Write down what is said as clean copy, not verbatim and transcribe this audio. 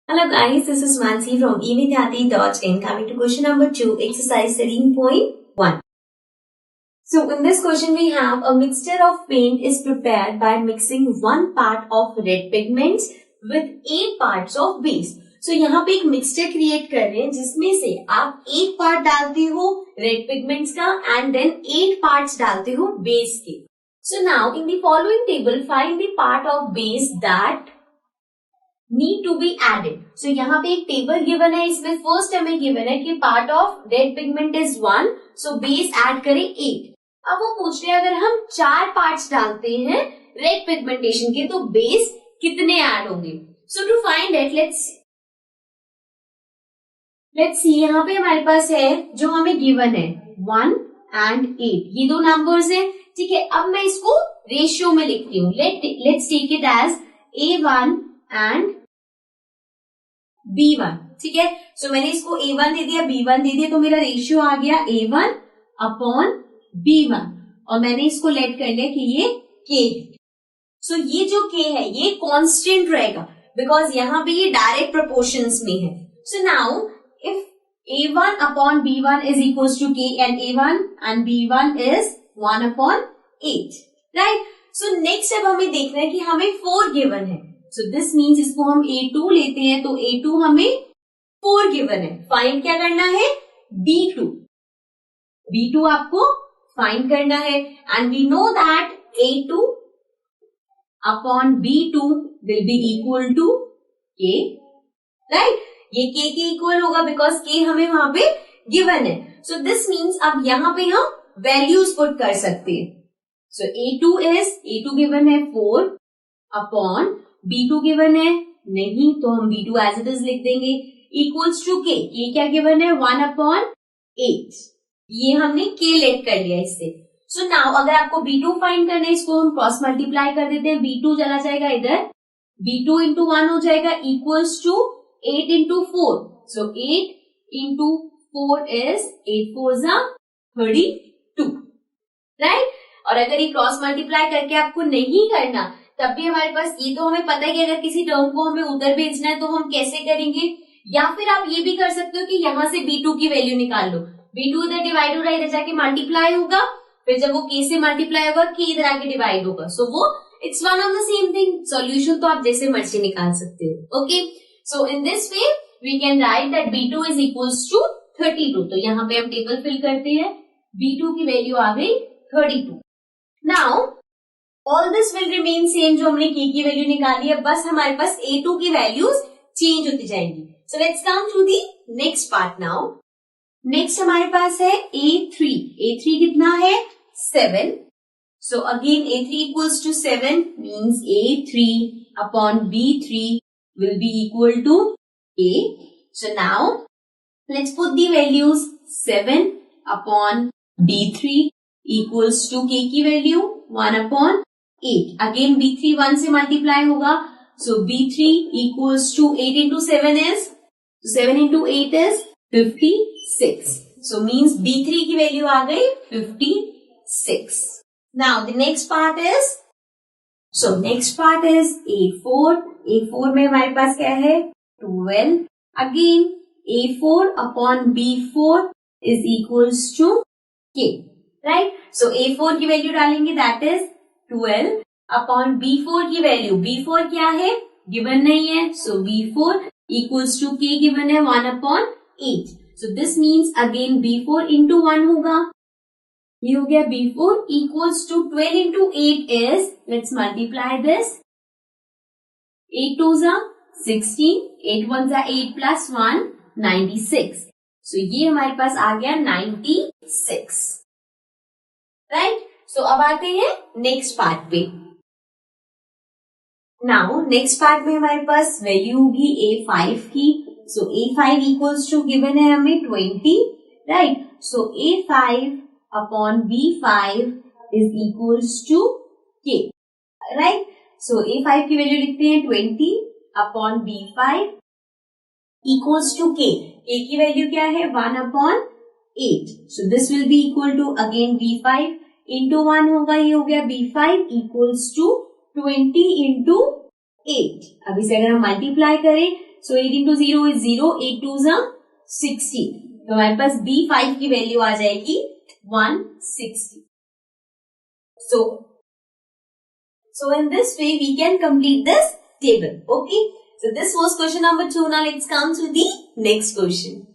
Hello guys, this is Mansi from evidyati.in. Coming to question number 2, exercise 13.1. So in this question we have a mixture of paint is prepared by mixing 1 part of red pigments with 8 parts of base. So यहाँ पे एक mixture create कर रहे हैं जिसमें से आप 1 part डालते हो रेड पिगमेंट्स का एंड देन 8 पार्ट्स डालते हो बेस के. So now in the following table find the part of base that need to be added. So यहाँ पे एक टेबल गिवन है, इसमें फर्स्ट हमें गिवन है कि part of red pigment is 1, so base add करें 8. अब वो पूछ रहे हैं अगर हम 4 पार्ट्स डालते हैं रेड पिगमेंटेशन के तो बेस कितने ऐड होंगे. So to find it let's see यहाँ पे हमारे पास है जो हमें गिवन है 1 एंड 8, ये दो नंबर्स हैं. ठीक है, अब मैं इसको रेशियो में लिखती हूँ. Let's take it as A1 and B1. ठीक है, सो मैंने इसको A1 दे दिया, B1 दे दिया, तो मेरा रेशियो आ गया A1 अपॉन B1 और मैंने इसको लेट कर लिया कि ये K है. सो ये जो K है ये कांस्टेंट रहेगा बिकॉज यहाँ पे ये डायरेक्ट प्रोपोर्शंस में है. So now if A1 upon B1 is equal to K and A1 and B1 is 1 upon 8, right. So next अब हमें देखना है कि हमें 4 गिवन है. So this means इसको हम A2 लेते हैं तो A2 हमें 4 गिवन है. फाइंड क्या करना है? B2 आपको फाइंड करना है and we know that A2 upon B2 will be equal to K, right. ये K के इक्वल होगा बिकॉज K हमें वहां पे गिवन है. सो दिस मीन्स अब यहाँ पे हम वैल्यूज पुट कर सकते हैं. सो A2 गिवन है 4 अपॉन B2 गिवन है नहीं तो हम B2 एज इट इज लिख देंगे इक्वल्स टू K. K क्या गिवन है 1 अपॉन 8, ये हमने K लेट कर लिया इससे. सो नाउ अगर आपको B2 फाइंड करना है इसको हम क्रॉस मल्टीप्लाई कर देते हैं. B2 चला जाएगा इधर, B2 इंटू 1 हो जाएगा equals to 8 into 4. So 8 into 4 is 8 4 जा 32, राइट. और अगर ये क्रॉस मल्टीप्लाई करके आपको नहीं करना तब भी हमारे पास ये तो हमें पता है कि अगर किसी टर्म को हमें उधर भेजना है तो हम कैसे करेंगे. या फिर आप ये भी कर सकते हो कि यहाँ से B2 की वैल्यू निकाल लो. B2 इधर डिवाइड हो रहा है, इधर जाके मल्टीप्लाई होगा, फिर जब वो K से मल्टीप्लाई होगा K इधर आके डिवाइड होगा. सो वो it's one of the same thing. Solution तो आप जैसे मर्जी निकाल सकते हो. Okay, so in this way we can write that B2 is equals to 32. तो यहाँ पे हम टेबल फिल करते हैं. B2 की वैल्यू आ गई 32. Now all this will remain same. जो हमने K की वैल्यू निकाली है बस हमारे पास A2 की वैल्यूज चेंज होती जाएंगी. So let's come to the next part now. Next हमारे पास है A3 कितना है 7. So again A3 equals to 7 means A3 upon B3 will be equal to K. So now let's put the values. 7 upon B3 equals to K की value 1 upon 8. Again B3 1 से multiply होगा. So B3 equals to 8 into 7 is 7 into 8 is 56. So means B3 की value आ गई 56. Now the next part is A4 में हमारे पास क्या है 12. Again A4 upon B4 is equals to K, right. So A4 की वैल्यू डालेंगे दैट इज 12 अपॉन B4 की वैल्यू. B4 क्या है गिवन नहीं है. So B4 equals to K given है 1 upon 8. So this means again B4 into 1 होगा. ये हो गया B4 equals to 12 into 8 is let's multiply this. 8 2 जा 16, 8 1 जा 8 प्लस 1 96. सो ये हमारे पास आ गया 96, राइट. सो अब आते हैं नेक्स्ट पार्ट पे. नाउ नेक्स्ट पार्ट में हमारे पास वैल्यू होगी A5 की. सो A5 इक्वल्स टू गिवन है हमें 20, right. So A5 upon B5 is equals to K, right. So A5 की वैल्यू लिखते हैं 20 upon B5 equals to K. K की वैल्यू क्या है 1 upon 8. So this will be equal to again B5 into 1 होगा, ये हो गया B5 इक्वल्स टू 20 इंटू 8. अब इसे अगर हम मल्टीप्लाई करें सो 8 into 0 is 0, 8 2 is 60. तो हमारे पास B5 की वैल्यू आ जाएगी 160. So in this way we can complete this table. Okay. So this was question number 2. Now let's come to the next question.